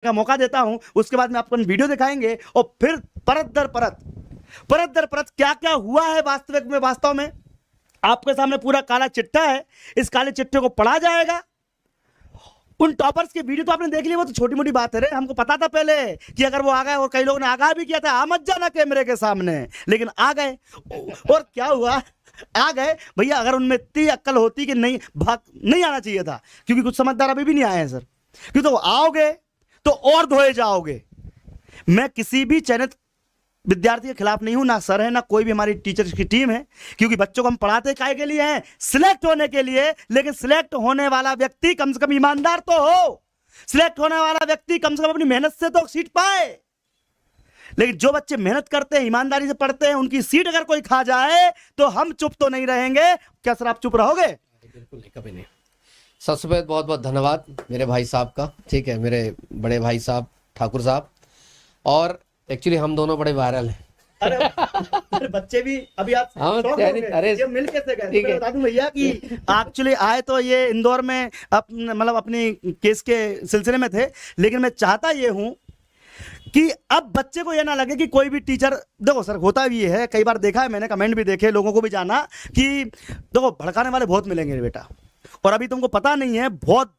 का मौका देता हूं, उसके बाद में आपको वीडियो दिखाएंगे और फिर परत दर परत क्या क्या हुआ है वास्तव में आपके सामने पूरा काला चिट्ठा है। इस काले चिट्ठे को पढ़ा जाएगा। उन टॉपर्स की वीडियो तो आपने देख ली, वो तो छोटी मोटी बात है रे। हमको पता था पहले कि अगर वो आ गए, और कई लोगों ने आगाह भी किया था आ मत जाना कैमरे के सामने, लेकिन आ गए। और क्या हुआ, आ गए भैया। अगर उनमें इतनी अक्ल होती कि नहीं आना चाहिए था, क्योंकि कुछ समझदार अभी भी नहीं आए हैं सर, क्योंकि तो आओगे तो और धोए जाओगे। मैं किसी भी चयनित विद्यार्थी के खिलाफ नहीं हूं, ना सर है ना कोई भी हमारी टीचर्स की टीम है, क्योंकि बच्चों को हम पढ़ाते काहे के लिए हैं? सिलेक्ट होने के लिए। लेकिन सिलेक्ट होने वाला व्यक्ति कम से कम ईमानदार तो हो, सिलेक्ट होने वाला व्यक्ति कम से कम अपनी मेहनत से तो सीट पाए। लेकिन जो बच्चे मेहनत करते हैं, ईमानदारी से पढ़ते हैं, उनकी सीट अगर कोई खा जाए तो हम चुप तो नहीं रहेंगे। क्या सर आप चुप रहोगे? बिल्कुल नहीं, कभी नहीं। सबसे पहले बहुत बहुत धन्यवाद मेरे भाई साहब का, ठीक है, मेरे बड़े भाई साहब ठाकुर साहब। और एक्चुअली हम दोनों बड़े वायरल हैं। अरे बच्चे भी अभी आप अरे ये मिल कैसे गए? मैं बता दूं भैया कि एक्चुअली आए तो ये इंदौर में मतलब अपनी केस के सिलसिले में थे, लेकिन मैं चाहता ये हूं कि अब बच्चे को ये ना लगे कि कोई भी टीचर, देखो सर होता भी है, कई बार देखा है मैंने, कमेंट भी देखे, लोगों को भी जाना कि देखो भड़काने वाले बहुत मिलेंगे बेटा, और अभी तुमको पता नहीं है बहुत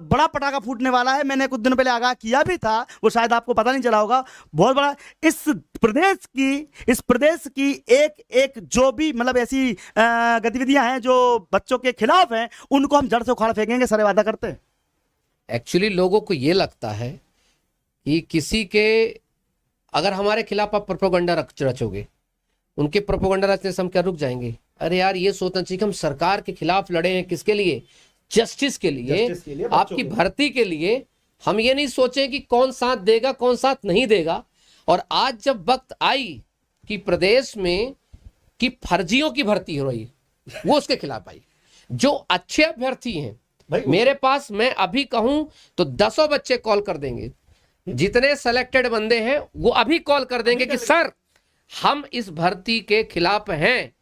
बड़ा पटाखा फूटने वाला है। मैंने कुछ दिनों पहले आगाह किया भी था, वो शायद आपको पता नहीं चला होगा। बहुत बड़ा इस प्रदेश की एक जो भी मतलब ऐसी गतिविधियां हैं जो बच्चों के खिलाफ हैं, उनको हम जड़ से उखाड़ फेंकेंगे। सर वादा करते हैं। एक्चुअली लोगों को ये लगता है कि किसी के अगर हमारे खिलाफ आप प्रोपेगेंडा रचोगे, उनके प्रोपेगेंडा रचने से हम क्या रुक जाएंगे? अरे यार ये सोचना चाहिए कि हम सरकार के खिलाफ लड़े हैं, किसके लिए? जस्टिस के लिए, आपकी भर्ती के लिए। हम ये नहीं सोचें कि कौन साथ देगा कौन साथ नहीं देगा। और आज जब वक्त आई कि प्रदेश में कि फर्जियों की भर्ती हो रही है, वो उसके खिलाफ आई। जो अच्छे अभ्यर्थी हैं मेरे पास, मैं अभी कहूं तो 10 बच्चे कॉल कर देंगे, जितने सेलेक्टेड बंदे हैं वो अभी कॉल कर देंगे कि सर हम इस भर्ती के खिलाफ हैं,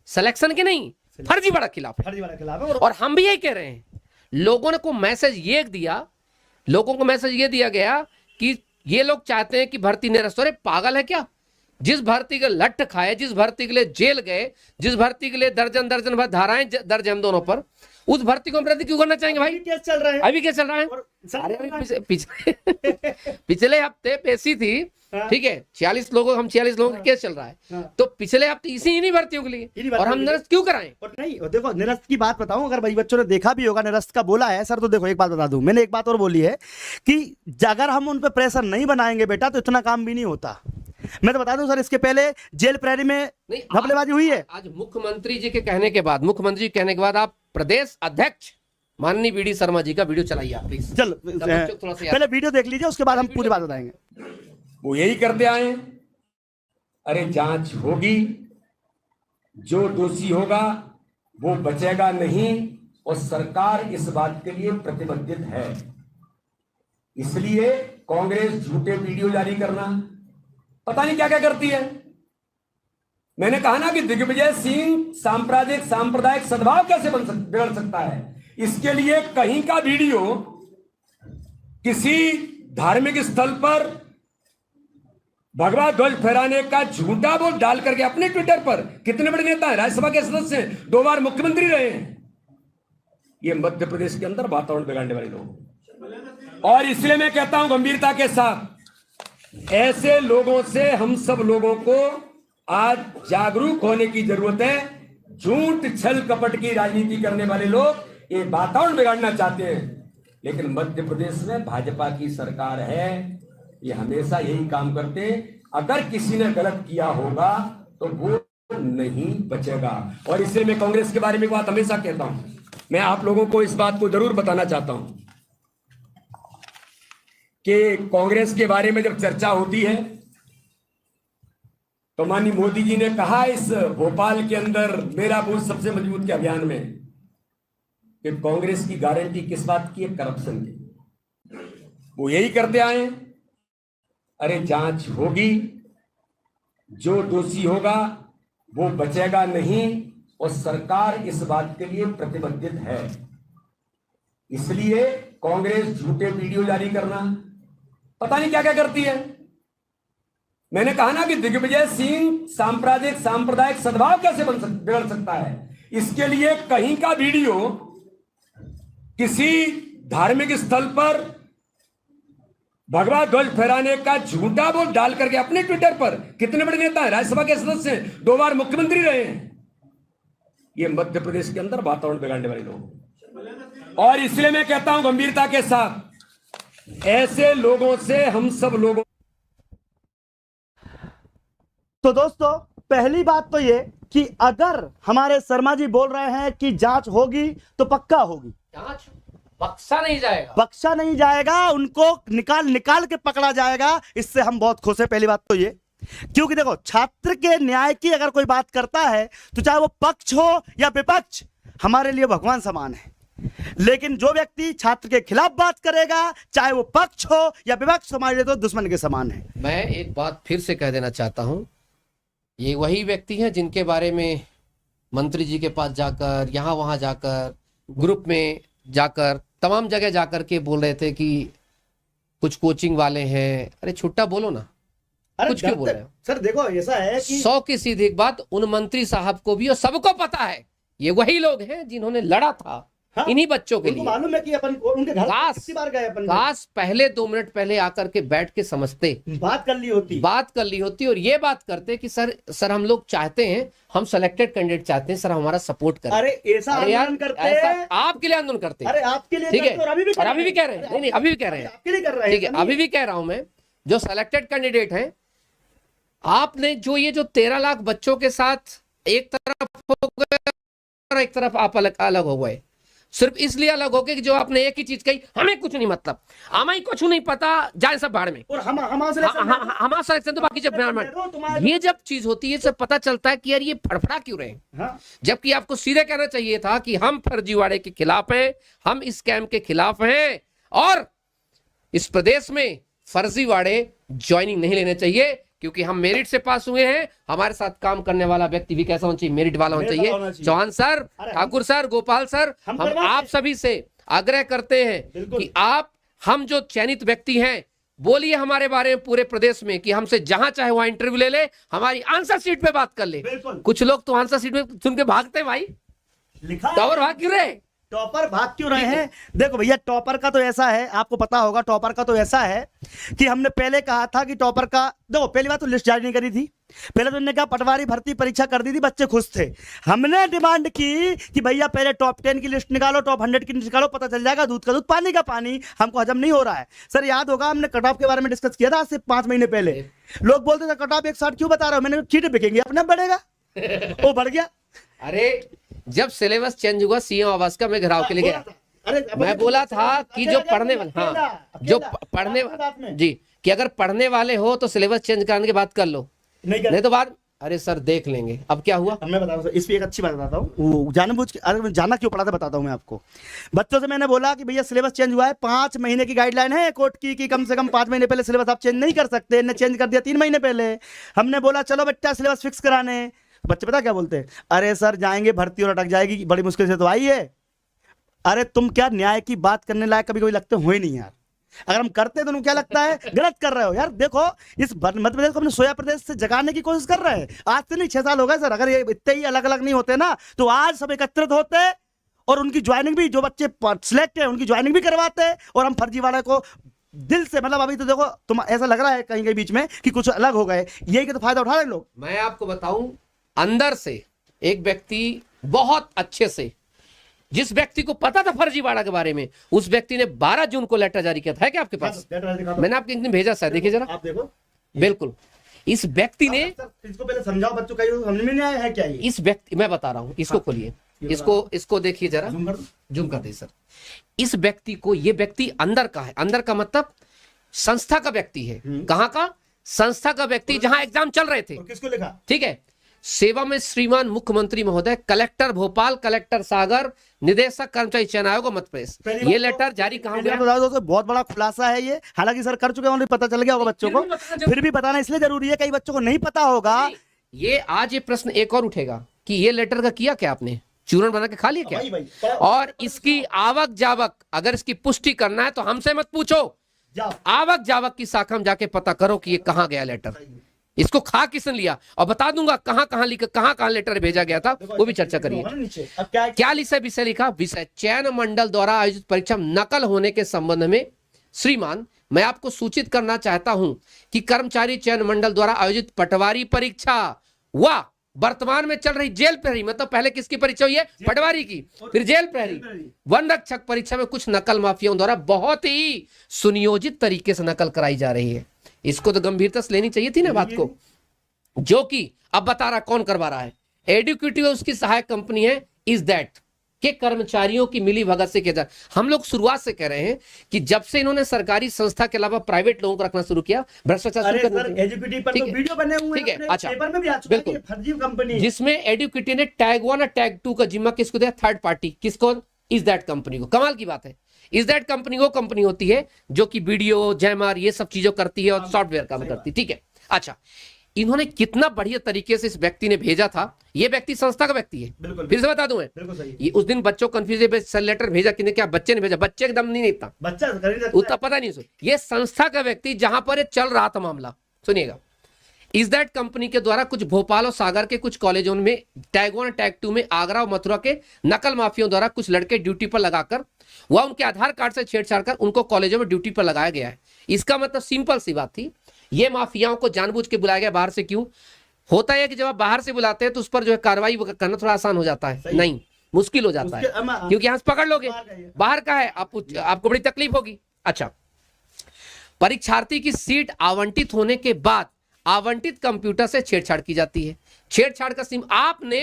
सिलेक्शन के नहीं, फर्जीवाड़ा खिलाफ है। और हम भी यही कह रहे हैं। लोगों को मैसेज ये दिया गया कि ये लोग चाहते हैं कि भर्ती निरस्त हो। अरे पागल है क्या? जिस भर्ती के लठ खाए, जिस भर्ती के लिए जेल गए, जिस भर्ती के लिए दर्जन भर धाराएं दर्ज हम दोनों पर, उस भर्ती को हम रद्द क्यों करना चाहेंगे भाई? केस चल रहा है अभी क्या चल रहा है? अरे पिछले हफ्ते पेशी थी, ठीक है, 46 लोगों का केस चल रहा है। तो पिछले हफ्ते इन्हीं भर्तियों के लिए, और हम निरस्त क्यों कराएं? और नहीं, देखो निरस्त की बात बताऊं, अगर भाई बच्चों ने देखा भी होगा, निरस्त का बोला है सर, तो देखो एक बात बता दूं, मैंने एक बात और बोली है कि अगर हम उन पर प्रेशर नहीं बनाएंगे बेटा, तो इतना काम भी नहीं होता। मैं तो बता दूं सर, इसके पहले जेल प्रहरी में घपलेबाजी हुई है। आज मुख्यमंत्री जी के कहने के बाद आप प्रदेश अध्यक्ष माननीय वीडी शर्मा जी का वीडियो चलाइए आप प्लीज। चल पहले वीडियो देख लीजिए, उसके बाद हम पूरी बात बताएंगे। वो यही करते आए। अरे जांच होगी, जो दोषी होगा वो बचेगा नहीं, और सरकार इस बात के लिए प्रतिबद्ध है। इसलिए कांग्रेस झूठे वीडियो जारी करना, पता नहीं क्या क्या करती है। मैंने कहा ना कि दिग्विजय सिंह सांप्रदायिक सद्भाव कैसे बिगड़ सकता है। इसके लिए कहीं का वीडियो किसी धार्मिक स्थल पर भगवा ध्वज फहराने का झूठा वो डाल करके अपने ट्विटर पर, कितने बड़े नेता हैं, राज्यसभा के सदस्य हैं, 2 बार मुख्यमंत्री रहे हैं, ये मध्य प्रदेश के अंदर वातावरण बिगाड़ने वाले लोग। और इसलिए मैं कहता हूं गंभीरता के साथ, ऐसे लोगों से हम सब लोगों को आज जागरूक होने की जरूरत है। झूठ छल कपट की राजनीति करने वाले लोग ये वातावरण बिगाड़ना चाहते हैं, लेकिन मध्य प्रदेश में भाजपा की सरकार है, ये हमेशा यही काम करते हैं। अगर किसी ने गलत किया होगा तो वो नहीं बचेगा। और इसलिए मैं कांग्रेस के बारे में बात हमेशा कहता हूं, मैं आप लोगों को इस बात को जरूर बताना चाहता हूं कि कांग्रेस के बारे में जब चर्चा होती है तो माननीय मोदी जी ने कहा इस भोपाल के अंदर मेरा बूथ सबसे मजबूत के अभियान में कि कांग्रेस की गारंटी किस बात की है? करप्शन की। वो यही करते आए। अरे जांच होगी, जो दोषी होगा वो बचेगा नहीं, और सरकार इस बात के लिए प्रतिबद्ध है। इसलिए कांग्रेस झूठे वीडियो जारी करना, पता नहीं क्या क्या करती है। मैंने कहा ना कि दिग्विजय सिंह सांप्रदायिक सद्भाव कैसे बिगड़ सकता है। इसके लिए कहीं का वीडियो किसी धार्मिक स्थल पर भगवा ध्वज फहराने का झूठा बोल डाल करके अपने ट्विटर पर, कितने बड़े नेता हैं, राज्यसभा के सदस्य हैं, 2 बार मुख्यमंत्री रहे हैं, ये मध्य प्रदेश के अंदर वातावरण बिगाड़ने वाले लोग। और इसलिए मैं कहता हूं गंभीरता के साथ, ऐसे लोगों से हम सब लोगों। तो दोस्तों, पहली बात तो ये कि अगर हमारे शर्मा जी बोल रहे हैं कि जांच होगी तो पक्का होगी। जांच बख्शा नहीं जाएगा, बख्शा नहीं जाएगा, उनको निकाल के पकड़ा जाएगा। इससे हम बहुत खुश हैं। पहली बात तो ये, क्योंकि देखो, छात्र के न्याय की अगर कोई बात करता है तो चाहे वो पक्ष हो या विपक्ष, हमारे लिए भगवान समान है। लेकिन जो व्यक्ति छात्र के खिलाफ बात करेगा, चाहे वो पक्ष हो या विपक्ष, हमारे लिए तो दुश्मन के समान है। मैं एक बात फिर से कह देना चाहता हूं, ये वही व्यक्ति हैं जिनके बारे में मंत्री जी के पास जाकर, यहां वहां जाकर, ग्रुप में जाकर, तमाम जगह जाकर के बोल रहे थे कि कुछ कोचिंग वाले हैं। अरे छुट्टा बोलो ना, कुछ क्यों बोल रहे हो सर? देखो, ऐसा है कि 100 की सीधी एक बात, उन मंत्री साहब को भी और सबको पता है, ये वही लोग हैं जिन्होंने लड़ा था इन्हीं बच्चों के लिए। मालूम है कि अपन उनके घर कितनी बार गए अपन। काश पहले 2 मिनट पहले आकर के बैठ के समझते, बात कर ली होती और ये बात करते कि सर हम लोग चाहते हैं, हम सिलेक्टेड कैंडिडेट चाहते हैं, सर हमारा सपोर्ट करें। अरे ऐसा आंदोलन करते हैं, आपके लिए आंदोलन करते हैं। अरे आपके लिए ठीक है, और अभी भी कह रहे हैं, नहीं अभी भी कह रहे हैं, आपके लिए कर रहे हैं। ठीक है, अभी भी कह रहा हूं मैं, जो सिलेक्टेड कैंडिडेट हैं, आपने जो 13 लाख बच्चों के साथ एक तरफ हो गए और एक तरफ आप अलग हो गए, सिर्फ इसलिए अलग हो गए कि जो आपने एक ही चीज कही, हमें कुछ नहीं मतलब, हमें कुछ नहीं पता, जाए सब बाहर में, और हमारा सिलेक्शन तो बाकी जब ये जब चीज होती है, सब पता चलता है कि यार ये फड़फड़ा क्यों रहे हैं। जबकि आपको सीधे कहना चाहिए था कि हम फर्जीवाड़े के खिलाफ हैं, हम इस स्कैम के खिलाफ हैं, और इस प्रदेश में फर्जीवाड़े ज्वाइनिंग नहीं लेने चाहिए, क्योंकि हम मेरिट से पास हुए हैं। हमारे साथ काम करने वाला व्यक्ति भी कैसा होना चाहिए, मेरिट वाला होना चाहिए। Chauhan sir, Thakur sir, Gopal sir, हम आप सभी से आग्रह करते हैं कि हम जो चयनित व्यक्ति हैं, बोलिए हमारे बारे में पूरे प्रदेश में कि हमसे जहां चाहे वहां इंटरव्यू ले ले, हमारी आंसर शीट पे बात कर ले। कुछ लोग तो आंसर शीट में सुन के भागते, भाई टॉपर भाग क्यों रहे, टॉपर भाग क्यों रहे हैं? देखो भैया, टॉपर का तो ऐसा है, आपको पता होगा, टॉपर का तो ऐसा है कि हमने पहले कहा था कि टॉपर का, देखो पहली बात तो लिस्ट जारी नहीं करी थी, पहले तो उन्होंने कहा पटवारी भर्ती परीक्षा कर दी थी, बच्चे खुश थे। हमने डिमांड की कि भैया पहले टॉप 10 की लिस्ट निकालो, टॉप 100 की लिस्ट निकालो, पता चल जाएगा दूध का दूध पानी का पानी, हमको हजम नहीं हो रहा है। सर याद होगा, हमने कट ऑफ के बारे में डिस्कस किया था आज से 5 महीने पहले। लोग बोलते थे कट ऑफ 160 क्यों बता रहे हो, मैंने सीटें बिकेंगी, अपना बढ़ेगा, वो बढ़ गया। अरे जब सिलेबस चेंज हुआ सीएम आवास का, मैं घेराव के लिए गया, मैं बोला था कि जो पढ़ने वाले, हाँ जो पढ़ने जी, कि अगर पढ़ने वाले हो तो सिलेबस चेंज कराने की बात कर लो, नहीं तो बात, अरे सर देख लेंगे। अब क्या हुआ, मैं बता रहा हूँ, इस पे एक अच्छी बात बताता हूँ, जानबूझ के, अरे जाना क्यों पड़ा था बताता हूँ मैं आपको। बच्चों से मैंने बोला कि भैया सिलेबस चेंज हुआ है, 5 महीने की गाइडलाइन है कोर्ट की कि कम से कम 5 महीने पहले सिलेबस आप चेंज नहीं कर सकते, इन्हें चेंज कर दिया 3 महीने पहले। हमने बोला चलो बच्चा सिलेबस फिक्स कराने, बच्चे पता क्या बोलते हैं, अरे सर जाएंगे भर्ती और अटक जाएगी, बड़ी मुश्किल से तो आई है। अरे तुम क्या न्याय की बात करने लायक कभी कभी लगते हो ही नहीं यार, अगर हम करते तो क्या लगता है गलत कर रहे हो यार। देखो इस मध्य प्रदेश को अपने सोया प्रदेश से जगाने की कोशिश कर रहे हैं, आज से नहीं 6 साल हो गए सर। अगर ये इतने ही अलग अलग नहीं होते ना तो आज सब एकत्रित होते और उनकी ज्वाइनिंग भी, जो बच्चे सिलेक्ट है उनकी ज्वाइनिंग भी करवाते, और हम फर्जीवाड़े को दिल से, मतलब अभी तो देखो तुम ऐसा लग रहा है कहीं कहीं बीच में कि कुछ अलग हो गए, यही का तो फायदा उठा रहे लोग। मैं आपको बताऊं, अंदर से एक व्यक्ति बहुत अच्छे से, जिस व्यक्ति को पता था फर्जीवाड़ा के बारे में, उस व्यक्ति ने 12 जून को लेटर जारी किया था, है क्या आपके पास? मैंने आपके एक दिन भेजा शायद, देखिए जरा, आप देखो। बिल्कुल, इस व्यक्ति ने, इसको पहले समझाओ बच्चों, कहीं समझ में नहीं आया है क्या ये? इस व्यक्ति, मैं बता रहा हूं, इसको खोलिए, इसको देखिए जरा, जूम कर दे सर। इस व्यक्ति को, ये व्यक्ति अंदर का है, अंदर का मतलब संस्था का व्यक्ति है। कहां का? संस्था का व्यक्ति, जहां एग्जाम चल रहे थे। किसको लिखा? ठीक है, सेवा में श्रीमान मुख्यमंत्री महोदय, कलेक्टर भोपाल, कलेक्टर सागर, निदेशक कर्मचारी चयन आयोग मध्य प्रदेश। ये लेटर जारी कहां गया? तो बहुत बड़ा खुलासा है ये, हालांकि सर कर चुके हैं, पता चल गया होगा बच्चों को, फिर भी बताना इसलिए जरूरी है, कई बच्चों को नहीं पता होगा। ये आज ये प्रश्न एक और उठेगा कि ये लेटर का किया क्या आपने, चूर्ण बना के खा लिया क्या? और इसकी आवक जावक अगर इसकी पुष्टि करना है तो हमसे मत पूछो, जाओ। आवक जावक की शाखा में जाके पता करो कि ये कहां गया लेटर, इसको खा किसने लिया, और बता दूंगा कहां कहां लिखा, कहां कहां लेटर भेजा गया था, वो भी चर्चा करिए। अब क्या क्या विषय लिखा, विषय चयन मंडल द्वारा आयोजित परीक्षा में नकल होने के संबंध में श्रीमान मैं आपको सूचित करना चाहता हूं कि कर्मचारी चयन मंडल द्वारा आयोजित पटवारी परीक्षा व वर्तमान में चल रही जेल प्रहरी, मतलब पहले किसकी परीक्षा हुई है, पटवारी की, फिर जेल प्रहरी, वन रक्षक परीक्षा में कुछ नकल माफियाओं द्वारा बहुत ही सुनियोजित तरीके से नकल कराई जा रही है। इसको तो गंभीरता से लेनी चाहिए थी ना बात को, जो कि अब बता रहा कौन करवा रहा है, एडुकेटिव उसकी सहायक कंपनी है इज दैट के कर्मचारियों की मिली भगत से किया। हम लोग शुरुआत से कह रहे हैं कि जब से इन्होंने सरकारी संस्था के अलावा प्राइवेट लोगों को रखना शुरू किया, भ्रष्टाचार शुरू कर दिया। एजुकेटिव पर तो वीडियो बने हुए ठीक है, हैं, अच्छा, पेपर में भी आ चुका है कि बिल्कुल। ये फर्जी कंपनी है। जिसमें एडुकेटी ने टैग 1 और टैग 2 का जिम्मा किसको दिया, थर्ड पार्टी, किसको, इज दैट कंपनी को। कमाल की बात है, इज दैट कंपनी वो कंपनी होती है जो कि वीडियो जैमर ये सब चीजों करती है और सॉफ्टवेयर काम करती है। ठीक है, अच्छा, इन्होंने कितना बढ़िया तरीके से इस व्यक्ति ने भेजा था, ये व्यक्ति संस्था का व्यक्ति है, फिर से बता दूं मैं, बिल्कुल सही। ये उस दिन बच्चों कंफ्यूज लेटर भेजा कि क्या बच्चे ने भेजा, बच्चे एकदम नहीं इतना बच्चा कर ही सकता उतना पता नहीं, ये संस्था का व्यक्ति जहां पर ये चल रहा था मामला, सुनिएगा। इज दैट कंपनी के द्वारा कुछ भोपाल और सागर के कुछ कॉलेजों में टैग 1 और टैग 2 में आगरा और मथुरा के नकल माफियों द्वारा कुछ लड़के ड्यूटी पर लगाकर वह उनके आधार कार्ड से छेड़छाड़ कर उनको कॉलेजों में ड्यूटी पर लगाया गया है। इसका मतलब सिंपल सी बात थी, ये माफियाओं को जानबूझ के बुलाया गया बाहर से। क्यों होता है कि जब आप बाहर से बुलाते हैं तो उस पर जो है कार्रवाई करना थोड़ा आसान हो जाता है, नहीं मुश्किल हो जाता है, क्योंकि यहां से पकड़ लोगे, बाहर का है, आपको बड़ी तकलीफ होगी। अच्छा, परीक्षार्थी की सीट आवंटित होने के बाद आवंटित कंप्यूटर से छेड़छाड़ की जाती है। छेड़छाड़ का सिम आपने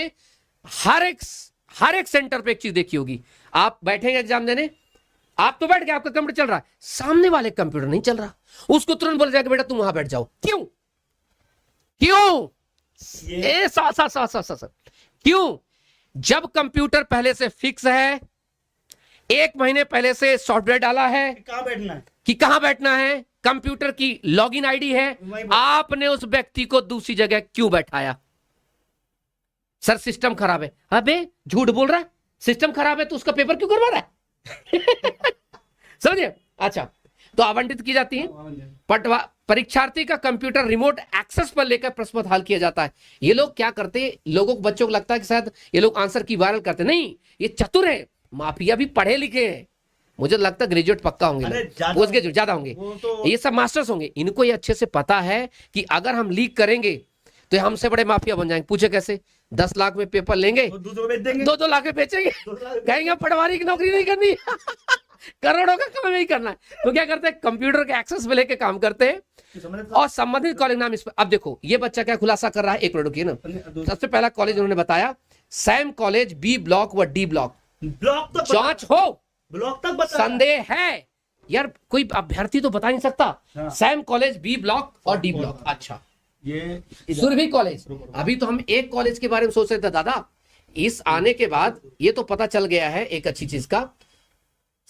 हर एक सेंटर पे एक चीज देखी होगी, आप बैठेंगे एग्जाम देने, आप तो बैठ गए, आपका कंप्यूटर चल रहा है, सामने वाले कंप्यूटर नहीं चल रहा, उसको तुरंत बोला जाएगा बेटा तुम वहां बैठ जाओ। क्यों क्यों क्यों? जब कंप्यूटर पहले से फिक्स है, 1 महीने पहले से सॉफ्टवेयर डाला है कहां बैठना है, कि कहां बैठना है, कंप्यूटर की लॉगिन आईडी है, आपने उस व्यक्ति को दूसरी जगह क्यों बैठाया? सर सिस्टम खराब है, अबे झूठ बोल रहा है, सिस्टम खराब है तो उसका पेपर क्यों करवा रहा है? समझिए। अच्छा, तो आवंटित की जाती है, परीक्षार्थी का कंप्यूटर रिमोट एक्सेस पर लेकर प्रश्न पत्र हल किया जाता है। ये लोग क्या करते हैं, लोगों को बच्चों को लगता है कि शायद ये लोग आंसर की वायरल करते, नहीं, ये चतुर है, माफिया भी पढ़े लिखे हैं, मुझे लगता है ग्रेजुएट पक्का होंगे, ज्यादा होंगे, ये सब मास्टर्स होंगे, इनको ये अच्छे से पता है कि अगर हम लीक करेंगे तो हमसे बड़े माफिया बन जाएंगे। पूछे कैसे, 10 लाख में पेपर लेंगे, 2-2 लाख में बेचेंगे, कहेंगे पटवारी की नौकरी नहीं करनी करोड़ों का काम नहीं करना है, तो क्या करते हैं, कंप्यूटर के एक्सेस में लेके काम करते हैं और संबंधित कॉलेज नाम इस पर। अब देखो ये बच्चा क्या खुलासा कर रहा है, एक मिनट रुकिए ना। सबसे पहला कॉलेज उन्होंने बताया सैम कॉलेज बी ब्लॉक व डी ब्लॉक, जांच हो, ब्लॉक तक संदेह है यार, कोई अभ्यर्थी तो बता नहीं सकता, सैम कॉलेज बी ब्लॉक और डी ब्लॉक। अच्छा, ये सुरभि कॉलेज, अभी तो हम एक कॉलेज के बारे में सोच रहे थे दादा, इस आने के बाद ये तो पता चल गया है एक अच्छी चीज का।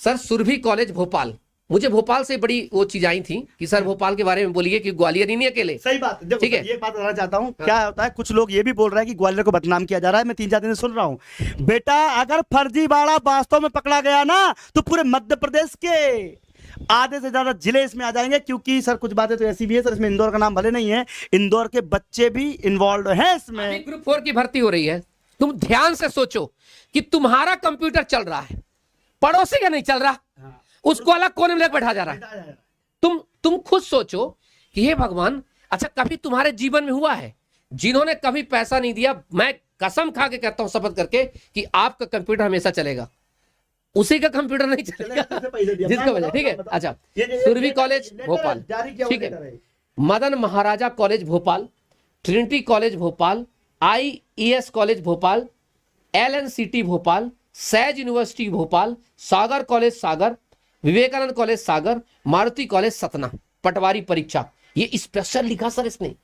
सर सुरभि कॉलेज भोपाल, मुझे भोपाल से बड़ी वो चीज आई थी कि सर भोपाल के बारे में बोलिए कि ग्वालियर ही नहीं अकेले। सही बात है, ठीक है, ये बात बताना चाहता हूँ। क्या होता है, कुछ लोग ये भी बोल रहे हैं कि ग्वालियर को बदनाम किया जा रहा है, मैं 3-4 दिन से सुन रहा हूँ। बेटा अगर फर्जीवाड़ा वास्तव में पकड़ा गया ना तो पूरे मध्य प्रदेश के आधे से ज्यादा जिले इसमें आ जाएंगे, क्योंकि सर कुछ बातें तो ऐसी भी है सर, इसमें इंदौर का नाम भले नहीं है, इंदौर के बच्चे भी इन्वॉल्व हैं इसमें। ग्रुप 4 की भर्ती हो रही है, तुम ध्यान से सोचो कि तुम्हारा कंप्यूटर चल रहा है, पड़ोसी का नहीं चल रहा, उसको अलग कोने में लेकर बैठा जा रहा है। तुम खुद सोचो कि हे भगवान, अच्छा कभी तुम्हारे जीवन में हुआ है जिन्होंने कभी पैसा नहीं दिया, मैं कसम खा के कहता हूं शपथ करके कि आपका कंप्यूटर हमेशा चलेगा, उसी का कंप्यूटर नहीं चलेगा जिसका वजह, ठीक है। अच्छा, सुरभि कॉलेज भोपाल, ठीक है, Madan Maharaja college Bhopal, Trinity college Bhopal, IES college Bhopal, LNCT Bhopal, Sage university Bhopal, Sagar college Sagar, Vivekanand college Sagar, Maruti college Satna, patwari परीक्षा, ये स्पेशल लिखा सर इसने,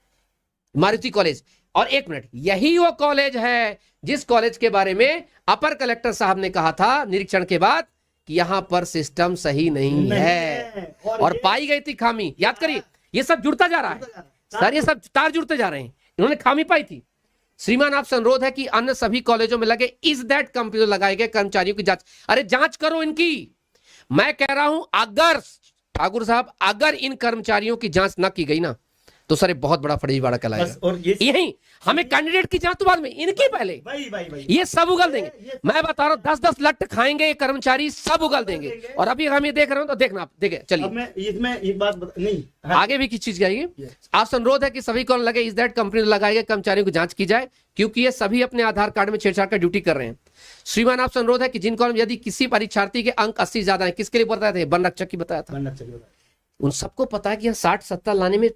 मारुति कॉलेज। और एक मिनट, यही वो कॉलेज है जिस कॉलेज के बारे में अपर कलेक्टर साहब ने कहा था निरीक्षण के बाद कि यहां पर सिस्टम सही नहीं है और पाई गई थी खामी। याद करिए, ये सब जुड़ता जा रहा है सर, ये सब तार जुड़ते जा रहे हैं, इन्होंने खामी पाई थी। श्रीमान आपसे अनुरोध है कि अन्य सभी कॉलेजों में लगे इज दैट कंप्यूटर लगाए गए कर्मचारियों की जांच, अरे जांच करो इनकी। मैं कह रहा हूं अगर ठाकुर साहब, अगर इन कर्मचारियों की जांच न की गई ना तो सर बहुत बड़ा फर्जीवाड़ा बस, कहलाएगा। और ये यही हमें कैंडिडेट की जांच तो बाद में, इनकी पहले भाई ये सब उगल देंगे। मैं बता रहा हूँ 10-10 लट खाएंगे ये कर्मचारी, सब उगल देंगे। और अभी हम ये देख रहे हो तो देखना आप, देखे अब चलिए मैं इसमें एक बात नहीं, हाँ, आगे भी किस चीज की आएगी। आपसे अनुरोध है कि सभी को लगे इस दैट कंपनी लगाए गए कर्मचारियों की जांच की जाए, क्योंकि ये सभी अपने आधार कार्ड में छेड़छाड़ कर ड्यूटी कर रहे हैं। श्रीमान आपसे अनुरोध है कि जिन कॉलम यदि किसी परीक्षार्थी के अंक 80 ज्यादा है, किसके लिए बताया था, वन रक्षक की बताया था, बनना चाहिए। उन सबको पता है कि यहाँ 60-70 लाने में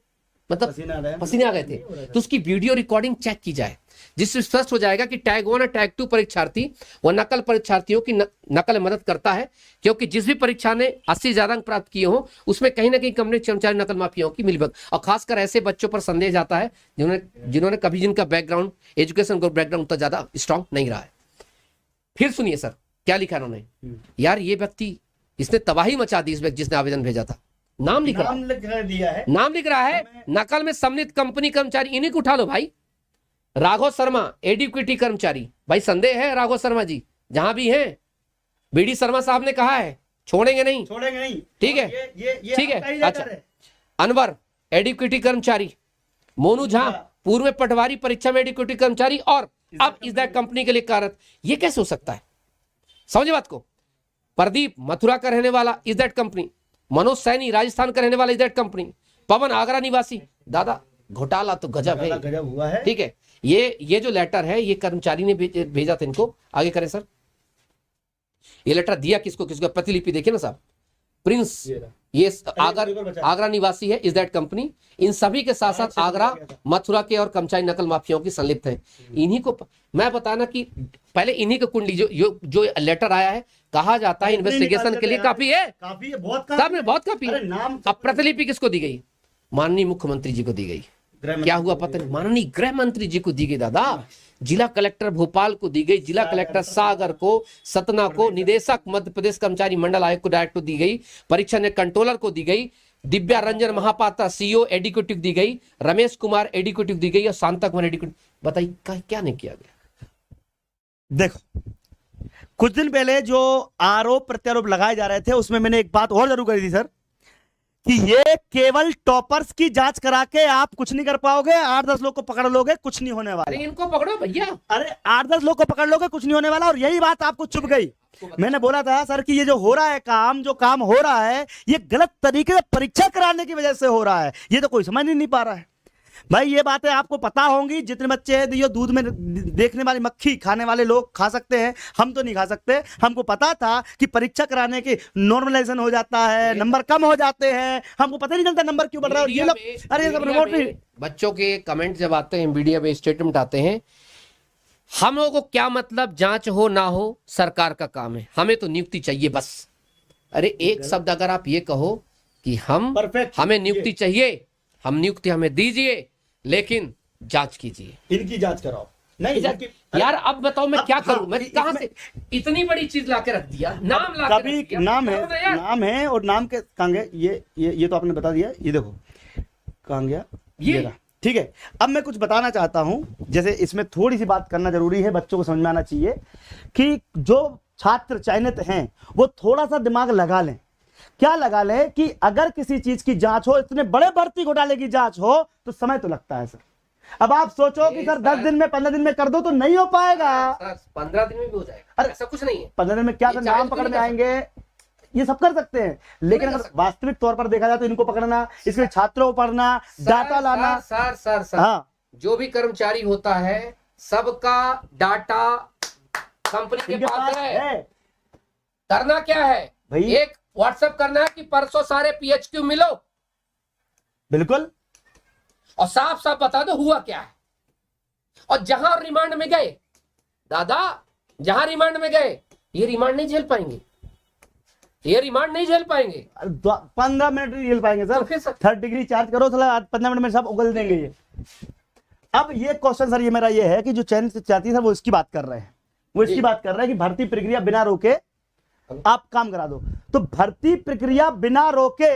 मतलब पसीने आ गए थे, तो उसकी वीडियो रिकॉर्डिंग चेक की जाए, जिससे स्पष्ट हो जाएगा कि टैग 1 और टैग 2 परीक्षार्थी व नकल परीक्षार्थियों की नकल में मदद करता है, क्योंकि जिस भी परीक्षा ने 80 ज्यादा अंक प्राप्त किए हो उसमें कहीं ना कहीं कंपनी कर्मचारी नकल माफियाओं की मिलीभगत, और खासकर ऐसे बच्चों पर संदेह जाता है जिन्होंने कभी जिनका बैकग्राउंड एजुकेशन बैकग्राउंड उतना ज्यादा स्ट्रांग नहीं रहा है। फिर सुनिए सर क्या लिखा उन्होंने, यार ये व्यक्ति इसने तबाही मचा दी, इस व्यक्ति जिसने आवेदन भेजा था, नाम लिख रहा है, नाम लिख रहा है, नकल में सम्मिलित कंपनी कर्मचारी, इन्हीं को उठा लो भाई। राघव शर्मा एडिक्विटी कर्मचारी, भाई संदेह है राघव शर्मा जी जहां भी हैं, बीडी शर्मा साहब ने कहा है छोड़ेंगे नहीं, ठीक है, ठीक है। अच्छा, अनवर एडिक्विटी कर्मचारी, मोनू झा पूर्व में पटवारी परीक्षा में एडिक्विटी कर्मचारी और अब इस दैट कंपनी के लिए कार्यरत। ये कैसे हो सकता है, समझे बात को। प्रदीप मथुरा का रहने वाला इस दैट कंपनी, मनोज सैनी राजस्थान का रहने वाला इस दैट कंपनी, पवन आगरा निवासी। दादा घोटाला तो गजब है, गजब हुआ है। ठीक है। ये जो लेटर है ये कर्मचारी ने भेजा था इनको, आगे करें सर। ये लेटर दिया किसको, प्रतिलिपि देखिए ना साहब, प्रिंस, ये आगरा निवासी है इस दैट कंपनी, इन सभी के साथ साथ आगरा मथुरा के और कर्मचारी नकल माफियाओं की संलिप्त है। इन्हीं को मैं बताना कि पहले इन्हीं को कुंडली जो लेटर आया है, कहा जाता है इन्वेस्टिगेशन के लिए काफी है, बहुत काफी है। अब प्रतिलिपि किसको दी गई, माननीय मुख्यमंत्री जी को दी गई। क्या हुआ पता नहीं, माननीय गृह मंत्री जी को दी गई दादा, जिला कलेक्टर भोपाल को दी गई, जिला कलेक्टर सागर को, सतना को, निदेशक मध्य प्रदेश कर्मचारी मंडल आयोग को डायरेक्ट को दी गई, परीक्षा ने कंट्रोलर को दी गई, दिव्या रंजन महापात्रा सीईओ एडिक्यूटिव दी गई, रमेश कुमार एडिक्यूटिव दी गई और शांता कुमार एडिक्यूटिव। बताइए क्या नहीं किया गया। देखो कुछ दिन पहले जो आरोप प्रत्यारोप लगाए जा रहे थे उसमें मैंने एक बात और जरूर करी थी सर, कि ये केवल टॉपर्स की जांच करा के आप कुछ नहीं कर पाओगे। 8-10 लोग को पकड़ लोगे कुछ नहीं होने वाला। अरे इनको पकड़ो भैया, अरे 8-10 लोग को पकड़ लोगे कुछ नहीं होने वाला। और यही बात आपको चुभ गई। मैंने बोला था सर कि ये जो हो रहा है काम, जो काम हो रहा है ये गलत तरीके से परीक्षा कराने की वजह से हो रहा है, ये तो कोई समझ नहीं पा रहा है। भाई ये बातें आपको पता होंगी, जितने बच्चे हैं ये दूध में देखने वाली मक्खी खाने वाले लोग खा सकते हैं, हम तो नहीं खा सकते। हमको पता था कि परीक्षा कराने के नॉर्मलाइजेशन हो जाता है, नंबर कम हो जाते हैं, हमको पता नहीं चलता नंबर क्यों बढ़ रहा है। और ये लोग अरे सब रिमोट में बच्चों के कमेंट जब आते हैं, मीडिया में स्टेटमेंट आते हैं, हम लोगों को क्या मतलब, जांच हो ना हो सरकार का काम है, हमें तो नियुक्ति चाहिए बस। अरे एक शब्द अगर आप ये कहो कि हमें नियुक्ति चाहिए, हम नियुक्ति हमें दीजिए लेकिन जांच कीजिए, इनकी जांच कराओ। नहीं यार अब बताओ मैं क्या करूं, मैं कहां से इतनी बड़ी चीज लाके रख दिया, नाम लाके कभी रख दिया। नाम है और नाम के कहां गए, ये तो आपने बता दिया। ये देखो कहां गया ये, ठीक है। अब मैं कुछ बताना चाहता हूं, जैसे इसमें थोड़ी सी बात करना जरूरी है, बच्चों को समझ में आना चाहिए कि जो छात्र चयनित हैं वो थोड़ा सा दिमाग लगा लें। क्या लगा ले कि अगर किसी चीज की जांच हो, इतने बड़े भर्ती घोटाले की जांच हो तो समय तो लगता है सर। अब आप सोचो कि सर 10 दिन में 15 दिन में कर दो तो नहीं हो पाएगा। 15 दिन में भी हो जाएगा, अरे ऐसा कुछ नहीं है। 15 दिन में क्या नाम पकड़ने आएंगे, ये सब कर सकते हैं, लेकिन अगर वास्तविक तौर पर देखा जाए तो इनको पकड़ना, इसमें छात्रों को पढ़ना, डाटा लाना। सर हाँ, जो भी कर्मचारी होता है सबका डाटा कंपनी के पास है। करना क्या है भाई, एक व्हाट्सएप करना है कि परसों सारे पीएचक्यू मिलो, बिल्कुल, और साफ साफ बता दो हुआ क्या है। और जहां रिमांड में गए दादा, जहां रिमांड में गए, ये रिमांड नहीं झेल पाएंगे, ये रिमांड नहीं झेल पाएंगे। 15 मिनट नहीं झेल पाएंगे सर, तो 3rd डिग्री चार्ज करो, 15 मिनट में सब उगल देंगे ये। अब ये क्वेश्चन सर ये मेरा ये है कि जो चयन चाहती है वो इसकी बात कर रहे हैं, वो इसकी बात कर रहे हैं कि भर्ती प्रक्रिया बिना रोके आप काम करा दो। तो भर्ती प्रक्रिया बिना रोके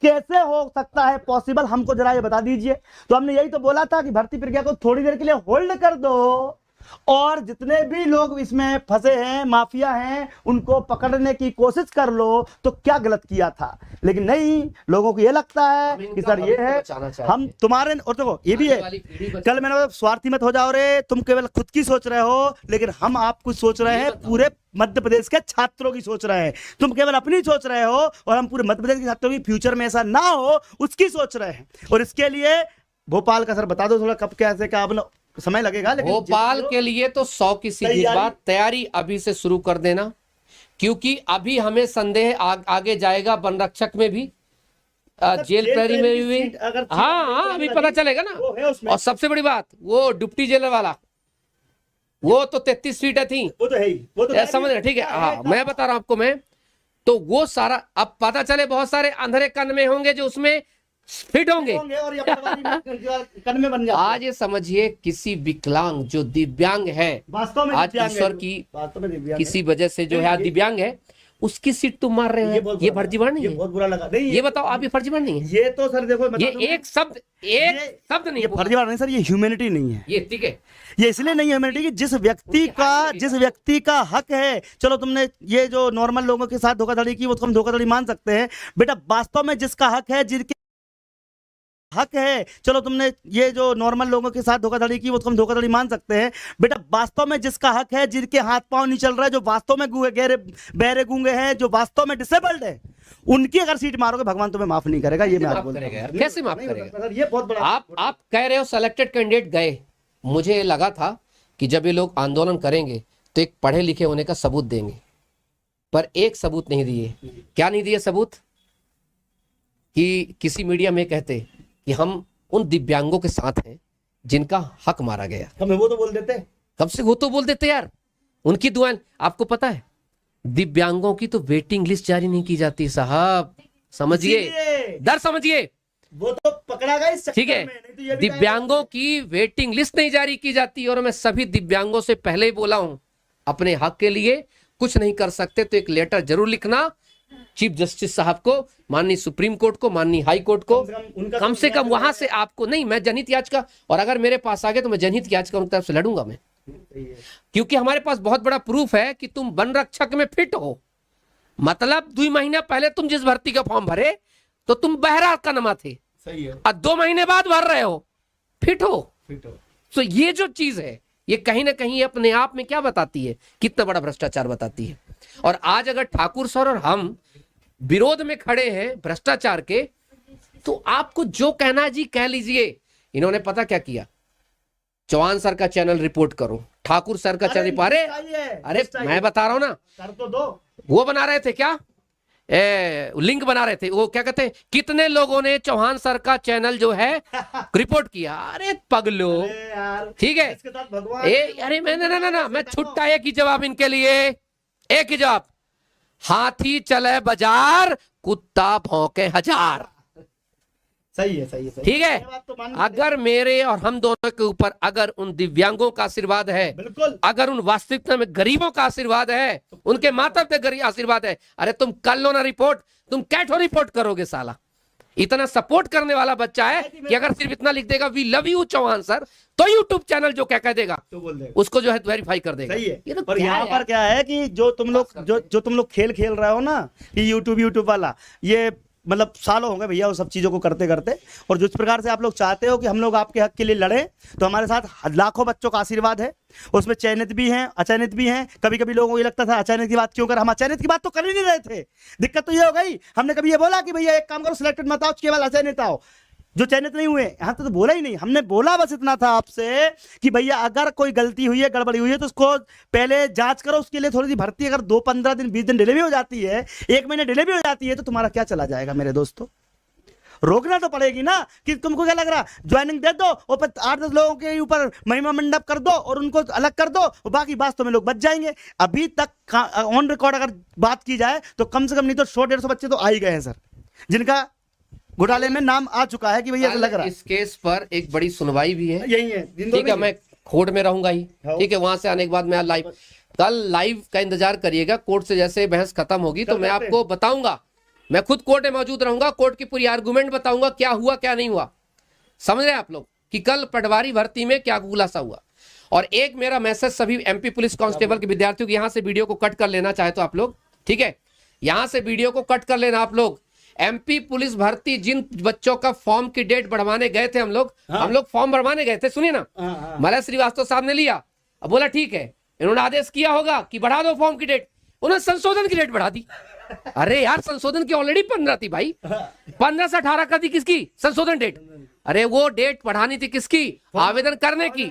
कैसे हो सकता है पॉसिबल, हमको जरा ये बता दीजिए। तो हमने यही तो बोला था कि भर्ती प्रक्रिया को थोड़ी देर के लिए होल्ड कर दो और जितने भी लोग इसमें फंसे हैं, माफिया हैं, उनको पकड़ने की कोशिश कर लो तो क्या गलत किया था। लेकिन नहीं, लोगों को ये लगता है कि सर ये है, हम तुम्हारे, और देखो ये भी है, कल मैंने बोला स्वार्थी मत हो जाओ रे, तुम केवल खुद की सोच रहे हो, लेकिन हम आपको सोच रहे हैं, पूरे मध्य प्रदेश के छात्रों की सोच रहे हैं। तुम केवल अपनी सोच रहे हो और हम पूरे मध्य प्रदेश के छात्रों की फ्यूचर में ऐसा ना हो उसकी सोच रहे हैं। और इसके लिए भोपाल का सर बता दो थोड़ा, कब कैसे क्या, समय लगेगा, लेकिन भोपाल के लिए तो 100 की सीधी बात, तैयारी अभी से शुरू कर देना, क्योंकि अभी हमें संदेह आगे जाएगा वन रक्षक में भी, जेल प्रहरी में भी। हाँ, अभी पता चलेगा ना। और सबसे बड़ी बात, वो डिप्टी जेलर वाला, वो तो 33 सीटें थी, वो तो है ही, वो तो समझ रहे, ठीक है। हाँ, मैं बता रहा हूं आपको, मैं तो वो सारा अब पता चले, बहुत सारे अंधेरे कन में होंगे जो उसमें फिट होंगे और ये कन में बन जाते हैं। आज ये समझिए, किसी विकलांग जो दिव्यांग है, वास्तव में आज दिव्यांग ईश्वर है, की वास्तव में दिव्यांग किसी वजह से जो है आज दिव्यांग है, उसकी सीट तुम मार रहे हैं। ये फर्जीवाड़ा नहीं ये है? बहुत बुरा लगा। नहीं, ये बताओ आप, ये फर्जीवाड़ा नहीं है? ये तो सर देखो, ये एक शब्द नहीं, ये फर्जीवाड़ा नहीं सर, ये ह्यूमैनिटी नहीं है। ये ठीक है, ये इसलिए नहीं है ह्यूमैनिटी कि जिस व्यक्ति का हक है, चलो तुमने ये जो नॉर्मल लोगों के साथ धोखाधड़ी की, वो तो हम धोखाधड़ी मान सकते हैं, बेटा वास्तव में जिसका हक है, जिनके हक है, चलो तुमने ये जो नॉर्मल लोगों के साथ धोखाधड़ी की, वो तो हम धोखाधड़ी मान सकते हैं, बेटा वास्तव में जिसका हक है, जिनके हाथ पांव नहीं चल रहा है, जो वास्तव में बहरे गूंगे हैं, जो वास्तव में डिसेबल्ड है, उनकी अगर सीट मारोगे भगवान तुम्हें माफ नहीं करेगा। ये मैं आज बोल रहा हूं। कैसे माफ करेगा? ये बहुत बड़ा, आप कह रहे हो सिलेक्टेड कैंडिडेट गए, मुझे लगा था कि जब ये लोग आंदोलन करेंगे तो एक पढ़े लिखे होने का सबूत देंगे, पर एक सबूत नहीं दिए। क्या नहीं दिए सबूत? कि किसी मीडिया में कहते कि हम उन दिव्यांगों के साथ हैं जिनका हक मारा गया। हमें वो तो बोल देते, कब से वो तो बोल देते यार, उनकी दुआएं। आपको पता है दिव्यांगों की तो वेटिंग लिस्ट जारी नहीं की जाती साहब, समझिए, दर समझिए, वो तो पकड़ा गया इस ठीक है। तो दिव्यांगों की वेटिंग लिस्ट नहीं जारी की जाती, और मैं सभी दिव्यांगों से पहले ही बोला हूं, अपने हक के लिए कुछ नहीं कर सकते तो एक लेटर जरूर लिखना चीफ जस्टिस साहब को, माननीय सुप्रीम कोर्ट को, माननीय हाई कोर्ट को, कम से कम वहां से आपको नहीं, मैं जनहित याचिका, और अगर मेरे पास आ गए तो मैं जनहित याचिका उनकी तरफ से लड़ूंगा मैं, क्योंकि हमारे पास बहुत बड़ा प्रूफ है कि तुम वन रक्षक में फिट हो। मतलब 2 महीने पहले तुम जिस भर्ती का फॉर्म भरे तो तुम बहरा कनमा थे, सही है, और 2 महीने बाद भर रहे हो, फिट हो। तो ये जो चीज है, ये कहीं ना कहीं अपने आप में क्या बताती है, कितना बड़ा भ्रष्टाचार बताती है। और आज अगर ठाकुर सर और हम विरोध में खड़े हैं भ्रष्टाचार के, तो आपको जो कहना है जी कह लीजिए। इन्होंने पता क्या किया, चौहान सर का चैनल रिपोर्ट करो, ठाकुर सर का चैनल, अरे मैं बता रहा हूं ना, कर तो दो। वो बना रहे थे क्या, लिंक बना रहे थे, वो क्या कहते हैं, कितने लोगों ने चौहान सर का चैनल जो है रिपोर्ट किया। अरे पगलो, ठीक है, अरे मैं मैं छुट्टा एक ही जवाब इनके लिए, एक ही जवाब, हाथी चले बाजार कुत्ता भौंके हजार। सही है, सही है, सही। ठीक है, तो अगर मेरे और हम दोनों के ऊपर अगर उन दिव्यांगों का आशीर्वाद है, बिल्कुल, अगर उन वास्तविकता में गरीबों का आशीर्वाद है, उनके माता पिता गरीब आशीर्वाद है, अरे तुम कर लो ना रिपोर्ट, तुम कैठो रिपोर्ट करोगे साला। इतना सपोर्ट करने वाला बच्चा है कि अगर सिर्फ इतना लिख देगा we love you Chauhan sir, तो यूट्यूब चैनल जो क्या कह देगा तो बोल देगा, उसको जो है वेरीफाई कर देगा। सही है। ये तो पर यहाँ पर क्या है कि जो तुम लोग खेल खेल रहे हो ना, कि यूट्यूब वाला, ये मतलब सालों हो गए भैया वो सब चीज़ों को करते करते, और जिस प्रकार से आप लोग चाहते हो कि हम लोग आपके हक के लिए लड़ें, तो हमारे साथ लाखों बच्चों का आशीर्वाद है, उसमें चयनित भी हैं, अचयनित भी हैं। कभी कभी लोगों को ये लगता था अचयनित की बात क्यों कर, हम अचयनित की बात तो कर ही नहीं रहे थे। दिक्कत तो ये हो गई, हमने कभी ये बोला कि भैया एक काम करो, सिलेक्टेड मत आओ, केवल अचयनित आओ, जो चयनित नहीं हुए, यहाँ तो बोला ही नहीं। हमने बोला बस इतना था आपसे कि भैया अगर कोई गलती हुई है, गड़बड़ी हुई है, तो उसको पहले जांच करो, उसके लिए थोड़ी सी भर्ती अगर 2-15 दिन 20 दिन डिले भी हो जाती है, 1 महीने डिले भी हो जाती है, तो तुम्हारा क्या चला जाएगा मेरे दोस्तों। रोकना तो पड़ेगी ना, कि तुमको क्या लग रहा, ज्वाइनिंग दे दो और 8-10 लोगों के ऊपर महिमा मंडप कर दो और उनको अलग कर दो और बाकी वास्तव में लोग बच जाएंगे। अभी तक ऑन रिकॉर्ड अगर बात की जाए तो कम से कम नहीं तो 100-150 बच्चे तो आ ही गए हैं सर, जिनका घोटाले में नाम आ चुका है कि भैया लग रहा है। इस केस पर एक बड़ी सुनवाई भी है, यही है, ठीक है, मैं कोर्ट में रहूंगा ही, ठीक है, वहां से आने के बाद मैं लाइव, कल लाइव का इंतजार करिएगा, कोर्ट से जैसे बहस खत्म होगी तो मैं आपको बताऊंगा, मैं खुद कोर्ट में मौजूद रहूंगा, कोर्ट की पूरी आर्गुमेंट बताऊंगा, क्या हुआ क्या नहीं हुआ, समझ रहे हैं आप लोग, कि कल पटवारी भर्ती में क्या खुलासा हुआ। और एक मेरा मैसेज सभी एमपी पुलिस कांस्टेबल के विद्यार्थियों को, यहां से वीडियो को कट कर लेना चाहे तो आप लोग, ठीक है, यहां से वीडियो को कट कर लेना आप लोग। एमपी पुलिस भर्ती जिन बच्चों का फॉर्म की डेट बढ़वाने गए थे हम लोग फॉर्म बढ़वाने गए थे, सुनिए ना, मलय श्रीवास्तव साहब ने लिया, अब बोला ठीक है, इन्होंने आदेश किया होगा कि बढ़ा दो फॉर्म की डेट, उन्होंने संशोधन की डेट बढ़ा दी। अरे यार संशोधन की ऑलरेडी 15 थी भाई, 15 से 18 कर दी किसकी संशोधन डेट, अरे वो डेट बढ़ानी थी किसकी, आवेदन करने की।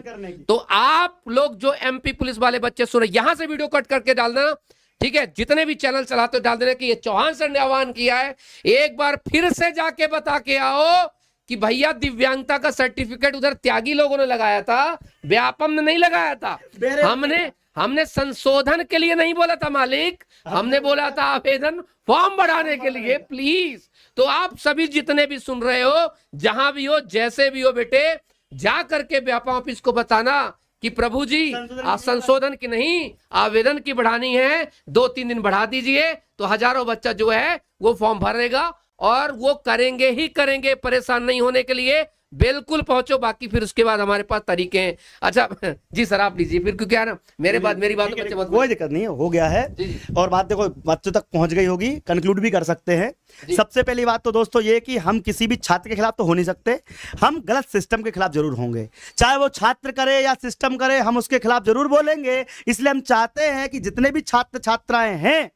तो आप लोग जो एमपी पुलिस वाले बच्चे सुन रहे, यहां से वीडियो कट करके डाल देना, ठीक है, जितने भी चैनल चलाते हो डाल देना कि ये चौहान सर ने आह्वान किया है, एक बार फिर से जाके बता के आओ कि भैया दिव्यांगता का सर्टिफिकेट उधर त्यागी लोगों ने लगाया था, व्यापम ने नहीं लगाया था। हमने संशोधन के लिए नहीं बोला था मालिक, हमने बोला था आवेदन फॉर्म बढ़ाने के लिए। प्लीज, तो आप सभी जितने भी सुन रहे हो, जहां भी हो, जैसे भी हो, बेटे जा करके व्यापम ऑफिस को बताना कि प्रभु जी संशोधन की नहीं, आवेदन की बढ़ानी है, 2-3 दिन बढ़ा दीजिए, तो हजारों बच्चा जो है वो फॉर्म भरेगा और वो करेंगे ही करेंगे। परेशान नहीं होने के लिए बिल्कुल पहुंचो, बाकी फिर उसके बाद हमारे पास तरीके हैं। अच्छा जी सर आप लीजिए फिर, क्योंकि क्या ना मेरी बात कोई दिक्कत नहीं है, हो गया है और बात देखो बच्चों तक पहुंच गई होगी, कंक्लूड भी कर सकते हैं। सबसे पहली बात तो दोस्तों ये कि हम किसी भी छात्र के खिलाफ तो हो नहीं सकते, हम गलत सिस्टम के खिलाफ जरूर होंगे, चाहे वो छात्र करे या सिस्टम करे, हम उसके खिलाफ जरूर बोलेंगे। इसलिए हम चाहते हैं कि जितने भी छात्र छात्राएं हैं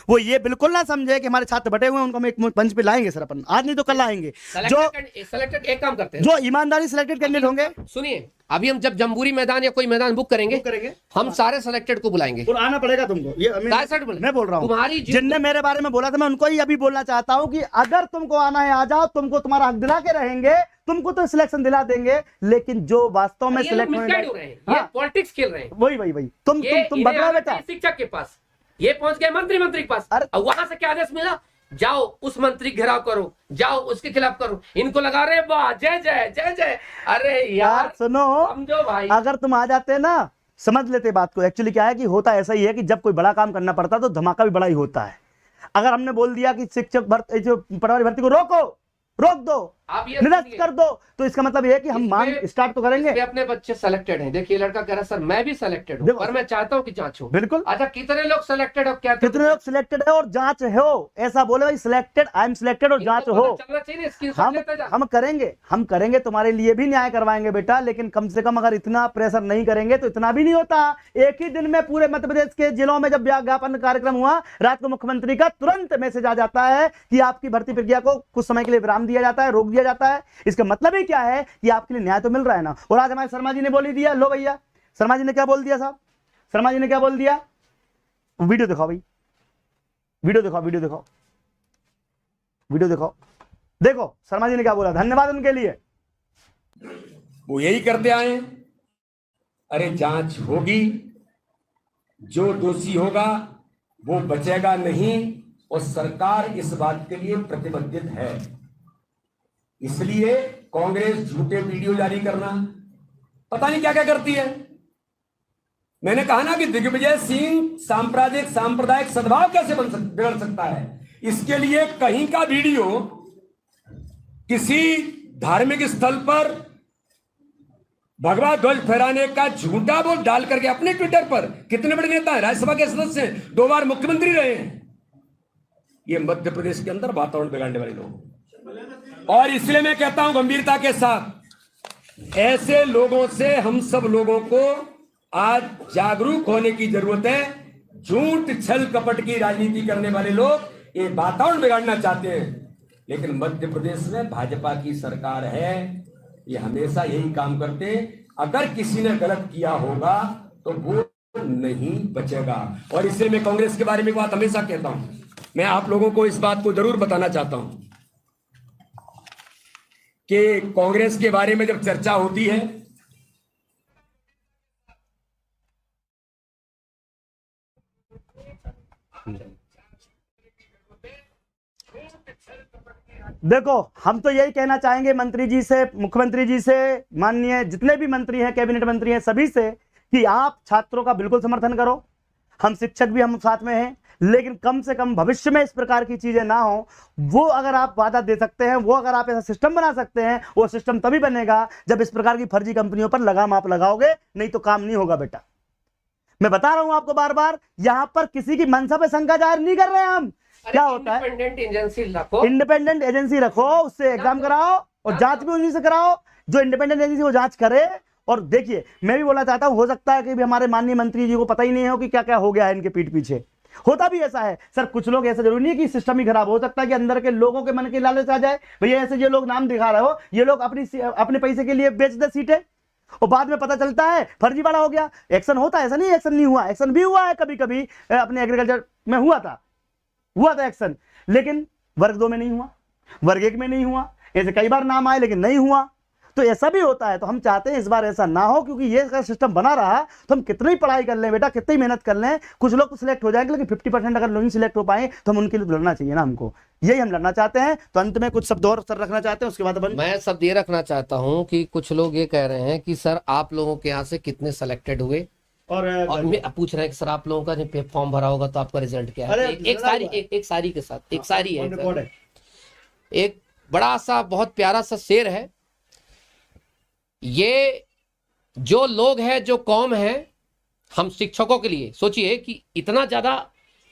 वो ये बिल्कुल ना समझे कि हमारे छात्र बटे हुए हैं, उनको हम एक मंच पे लाएंगे सर, अपन आज नहीं तो कल लाएंगे। जो सिलेक्टेड एक काम करते हैं, जो ईमानदारी सिलेक्टेड कैंडिडेट होंगे, सुनिए, अभी हम जब जम्बूरी मैदान या कोई मैदान बुक करेंगे हम सारे सिलेक्टेड को बुलाएंगे और आना पड़ेगा तुमको। ये मैं बोल रहा हूँ, तुम्हारी जिनने मेरे बारे में बोला था मैं उनको ही अभी बोलना चाहता हूँ कि अगर तुमको आना है आ जाओ, तुमको तुम्हारा हक दिला के रहेंगे, तुमको तो सिलेक्शन दिला देंगे, लेकिन जो वास्तव में सिलेक्ट हो रहे हैं पॉलिटिक्स खेल रहे हैं, वही तुम बदलाओ बेटा। शिक्षक के पास ये पहुंच गए मंत्री के पास, और वहां से क्या आदेश मिला, जाओ उस मंत्री घेराव करो, जाओ उसके खिलाफ करो, इनको लगा रहे वाह जय जय जय जय। अरे यार सुनो, समझो भाई, अगर तुम आ जाते ना समझ लेते बात को। एक्चुअली क्या है कि होता ऐसा ही है कि जब कोई बड़ा काम करना पड़ता है तो धमाका भी बड़ा ही होता है। अगर हमने बोल दिया कि शिक्षक भर्ती, जो पटवारी भर्ती को रोक दो, निरस्त कर दो, तो इसका मतलब ये है कि हम मांग स्टार्ट तो करेंगे। अपने बच्चे सिलेक्टेड हैं, देखिए लड़का कह रहा है सर मैं भी सिलेक्टेड हूं, पर मैं चाहता हूं कि जांच हो। बिल्कुल। अच्छा कितने लोग सिलेक्टेड हो, क्या कितने लोग सिलेक्टेड है और जांच हो, ऐसा बोले भाई सिलेक्टेड, आई एम सिलेक्टेड और जांच हो। हम करेंगे तुम्हारे लिए भी न्याय करवाएंगे बेटा, लेकिन कम से कम अगर इतना प्रेशर नहीं करेंगे तो इतना भी नहीं होता। एक ही दिन में पूरे मध्य प्रदेश के जिलों में जब विज्ञापन कार्यक्रम हुआ, रात को मुख्यमंत्री का तुरंत मैसेज आ जाता है कि आपकी भर्ती प्रक्रिया को कुछ समय के लिए विराम दिया जाता है, रोक दिया जाता है। इसका मतलब ही क्या है कि आपके लिए न्याय तो मिल रहा है ना। और आज हमारे शर्मा जी ने बोल दिया, लो भैया शर्मा जी ने क्या बोल दिया साहब, शर्मा जी ने क्या बोल दिया, वीडियो दिखाओ भाई, वीडियो दिखाओ, देखो शर्मा जी ने क्या बोला, धन्यवाद उनके लिए। वो यही करते आए, अरे जांच होगी, जो दोषी होगा वो बचेगा नहीं, और सरकार इस बात के लिए प्रतिबद्ध है। इसलिए कांग्रेस झूठे वीडियो जारी करना, पता नहीं क्या क्या करती है। मैंने कहा ना कि दिग्विजय सिंह सांप्रदायिक सद्भाव कैसे बिगड़ सकता है। इसके लिए कहीं का वीडियो किसी धार्मिक स्थल पर भगवा ध्वज फहराने का झूठा बोल डाल करके अपने ट्विटर पर, कितने बड़े नेता हैं, राज्यसभा के सदस्य हैं, 2 बार मुख्यमंत्री रहे हैं, ये मध्य प्रदेश के अंदर वातावरण बिगाड़ने वाले लोग। और इसलिए मैं कहता हूं गंभीरता के साथ, ऐसे लोगों से हम सब लोगों को आज जागरूक होने की जरूरत है। झूठ छल कपट की राजनीति करने वाले लोग ये वातावरण बिगाड़ना चाहते हैं, लेकिन मध्य प्रदेश में भाजपा की सरकार है, ये हमेशा यही काम करते। अगर किसी ने गलत किया होगा तो वो नहीं बचेगा। और इसलिए मैं कांग्रेस के बारे में बात हमेशा कहता हूं, मैं आप लोगों को इस बात को जरूर बताना चाहता हूं कि कांग्रेस के बारे में जब चर्चा होती है, देखो हम तो यही कहना चाहेंगे मंत्री जी से, मुख्यमंत्री जी से, माननीय जितने भी मंत्री हैं, कैबिनेट मंत्री हैं, सभी से कि आप छात्रों का बिल्कुल समर्थन करो। हम शिक्षक भी हम साथ में हैं, लेकिन कम से कम भविष्य में इस प्रकार की चीजें ना हो, वो अगर आप वादा दे सकते हैं, वो अगर आप ऐसा सिस्टम बना सकते हैं, वो सिस्टम तभी बनेगा जब इस प्रकार की फर्जी कंपनियों पर लगाम आप लगाओगे, नहीं तो काम नहीं होगा बेटा। मैं बता रहा हूं आपको बार बार, यहां पर किसी की मंशा पे शंका जाहिर नहीं कर रहे हैं हम। क्या होता है, इंडिपेंडेंट एजेंसी रखो, इंडिपेंडेंट एजेंसी रखो, उससे एग्जाम कराओ और जांच भी उन्हीं से कराओ, जो इंडिपेंडेंट एजेंसी वो जांच करे। और देखिए, मैं भी बोलना चाहता हूं, हो सकता है कि भी हमारे माननीय मंत्री जी को पता ही नहीं हो कि क्या क्या हो गया है इनके पीठ पीछे। होता भी ऐसा है सर, कुछ लोग ऐसा जरूरी नहीं है कि सिस्टम ही खराब, हो सकता है कि अंदर के लोगों के मन के लालच आ जाए, भैया ऐसे ये लोग नाम दिखा रहे हो, ये लोग अपने पैसे के लिए बेच दे सीटें, और बाद में पता चलता है फर्जीवाड़ा हो गया। एक्शन होता है, ऐसा नहीं एक्शन नहीं हुआ, एक्शन भी हुआ है कभी कभी, अपने एग्रीकल्चर में हुआ था एक्शन, लेकिन वर्ग 2 में नहीं हुआ, वर्ग 1 में नहीं हुआ, ऐसे कई बार नाम आए लेकिन नहीं हुआ। तो ऐसा भी होता है। तो हम चाहते हैं इस बार ऐसा ना हो, क्योंकि ये अगर सिस्टम बना रहा तो हम कितनी पढ़ाई कर लें बेटा, कितनी मेहनत कर लें, कुछ लोग तो सिलेक्ट हो जाएंगे, लेकिन 50% अगर लोग नहीं सिलेक्ट हो पाए तो हम उनके लिए लड़ना चाहिए ना, हमको यही हम लड़ना चाहते हैं। तो अंत में कुछ शब्द और सर रखना चाहते हैं, उसके बाद अपन मैं शब्द ये रखना चाहता हूं कि कुछ लोग ये कह रहे हैं कि सर आप लोगों के यहाँ से कितने सेलेक्टेड हुए, और मैं पूछ रहे हैं कि सर आप लोगों का जब फॉर्म भरा होगा तो आपका रिजल्ट क्या है। एक सारी के साथ एक सारी है, एक बड़ा सा बहुत प्यारा सा शेर है, ये जो लोग हैं, जो कौम है, हम शिक्षकों के लिए सोचिए कि इतना ज्यादा,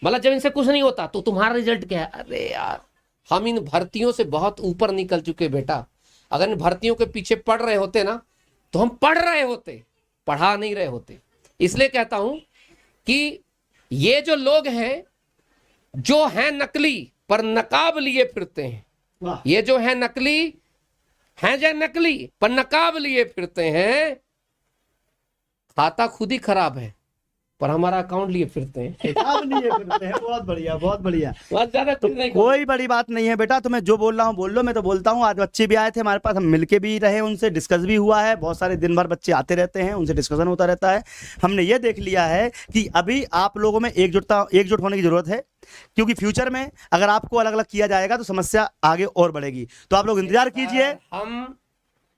मतलब जब इनसे कुछ नहीं होता तो तुम्हारा रिजल्ट क्या है। अरे यार, हम इन भर्तियों से बहुत ऊपर निकल चुके बेटा। अगर इन भर्तियों के पीछे पढ़ रहे होते ना तो हम पढ़ रहे होते, पढ़ा नहीं रहे होते। इसलिए कहता हूं कि ये जो लोग हैं, जो हैं नकली पर नकाब लिए फिरते हैं, ये जो है नकली हैं, जो नकली पर नकाब लिए फिरते हैं, खाता खुद ही खराब है पर हमारा अकाउंट लिए फिरते हैं। बहुत बढ़िया, बहुत बढ़िया, बहुत ज्यादा तो कोई बड़ी बात नहीं है बेटा। तो मैं जो बोल रहा हूँ बोल लो, मैं तो बोलता हूँ। आज बच्चे भी आए थे हमारे पास, हम मिलके भी रहे, उनसे डिस्कस भी हुआ है, बहुत सारे दिन भर बच्चे आते रहते हैं, उनसे डिस्कशन होता रहता है। हमने ये देख लिया है कि अभी आप लोगों में एकजुट होने की जरूरत है, क्योंकि फ्यूचर में अगर आपको अलग अलग किया जाएगा तो समस्या आगे और बढ़ेगी। तो आप लोग इंतजार कीजिए, हम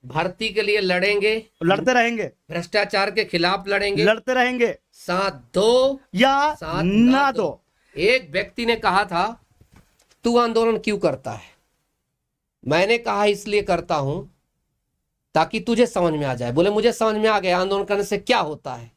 भर्ती के लिए लड़ेंगे, लड़ते रहेंगे, भ्रष्टाचार के खिलाफ लड़ेंगे, लड़ते रहेंगे, साथ दो या साथ ना दो। एक व्यक्ति ने कहा था, तू आंदोलन क्यों करता है? मैंने कहा इसलिए करता हूं ताकि तुझे समझ में आ जाए। बोले मुझे समझ में आ गया आंदोलन करने से क्या होता है।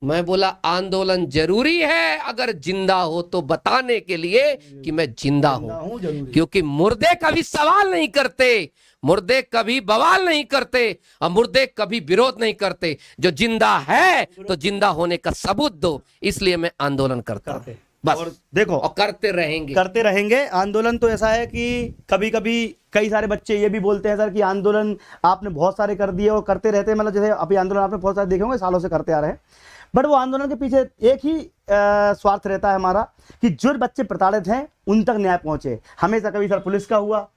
मैं बोला आंदोलन जरूरी है, अगर जिंदा हो तो बताने के लिए कि मैं जिंदा हूं, क्योंकि मुर्दे कभी सवाल नहीं करते, मुर्दे कभी बवाल नहीं करते, और मुर्दे कभी विरोध नहीं करते। जो जिंदा है तो जिंदा होने का सबूत दो, इसलिए मैं आंदोलन करता हूं बस। और देखो, और करते रहेंगे आंदोलन। तो ऐसा है कि कभी कभी कई सारे बच्चे ये भी बोलते हैं सर कि आंदोलन आपने बहुत सारे कर दिए और करते रहते हैं, मतलब जैसे अभी आंदोलन आपने बहुत सारे देखे होंगे, सालों से करते आ रहे हैं, बट वो आंदोलन के पीछे एक ही स्वार्थ रहता है हमारा, कि जो बच्चे प्रताड़ित हैं उन तक न्याय पहुंचे। हमेशा कभी सर पुलिस का हुआ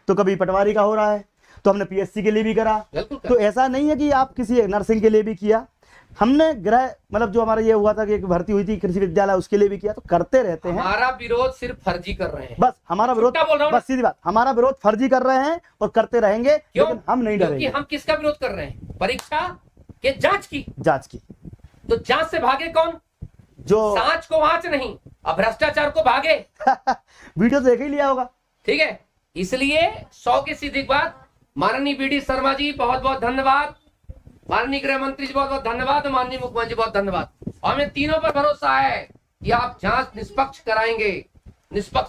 तो कभी पटवारी का हो रहा है, तो हमने पीएससी के लिए भी करा। तो ऐसा नहीं है कि आप किसी नर्सिंग के लिए भी किया, हमने गृह मतलब जो हमारा ये हुआ था कि एक भर्ती हुई थी कृषि विद्यालय, उसके लिए भी किया। तो करते रहते हैं। हमारा विरोध सिर्फ फर्जी कर रहे हैं, बस हमारा विरोध, बस सीधी बात, हमारा विरोध फर्जी कर रहे हैं और करते रहेंगे, लेकिन हम नहीं डरेंगे। हम किसका विरोध कर रहे हैं? परीक्षा के जांच की। तो जांच से भागे कौन? जो सांच को वांच नहीं, अब भ्रष्टाचार को भागे। वीडियो तो देख ही लिया होगा, ठीक है। इसलिए 100 की सीधी बात, माननीय बीडी शर्मा जी बहुत बहुत धन्यवाद, माननीय गृह मंत्री जी बहुत बहुत धन्यवाद, माननीय मुख्यमंत्री जी बहुत धन्यवाद। हमें तीनों पर भरोसा है कि आप जांच निष्पक्ष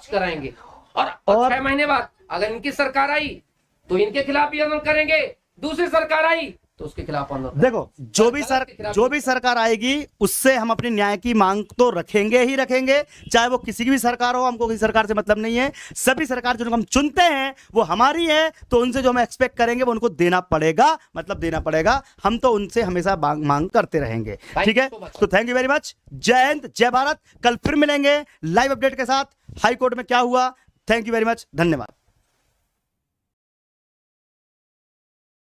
कराएंगे। और 6 महीने बाद अगर इनकी सरकार आई तो इनके खिलाफ भी आंदोलन करेंगे, दूसरी सरकार आई तो उसके खिलाफ आंदोलन। देखो, जो भी सरकार आएगी उससे हम अपनी न्याय की मांग तो रखेंगे ही रखेंगे, चाहे वो किसी की भी सरकार हो। हमको किसी सरकार से मतलब नहीं है, सभी सरकार जो हम चुनते हैं वो हमारी है, तो उनसे जो हम एक्सपेक्ट करेंगे वो उनको देना पड़ेगा, मतलब देना पड़ेगा। हम तो उनसे हमेशा मांग करते रहेंगे, ठीक है। तो थैंक यू वेरी मच, जय हिंद, जय भारत। कल फिर मिलेंगे लाइव अपडेट के साथ, हाई कोर्ट में क्या हुआ। थैंक यू वेरी मच, धन्यवाद।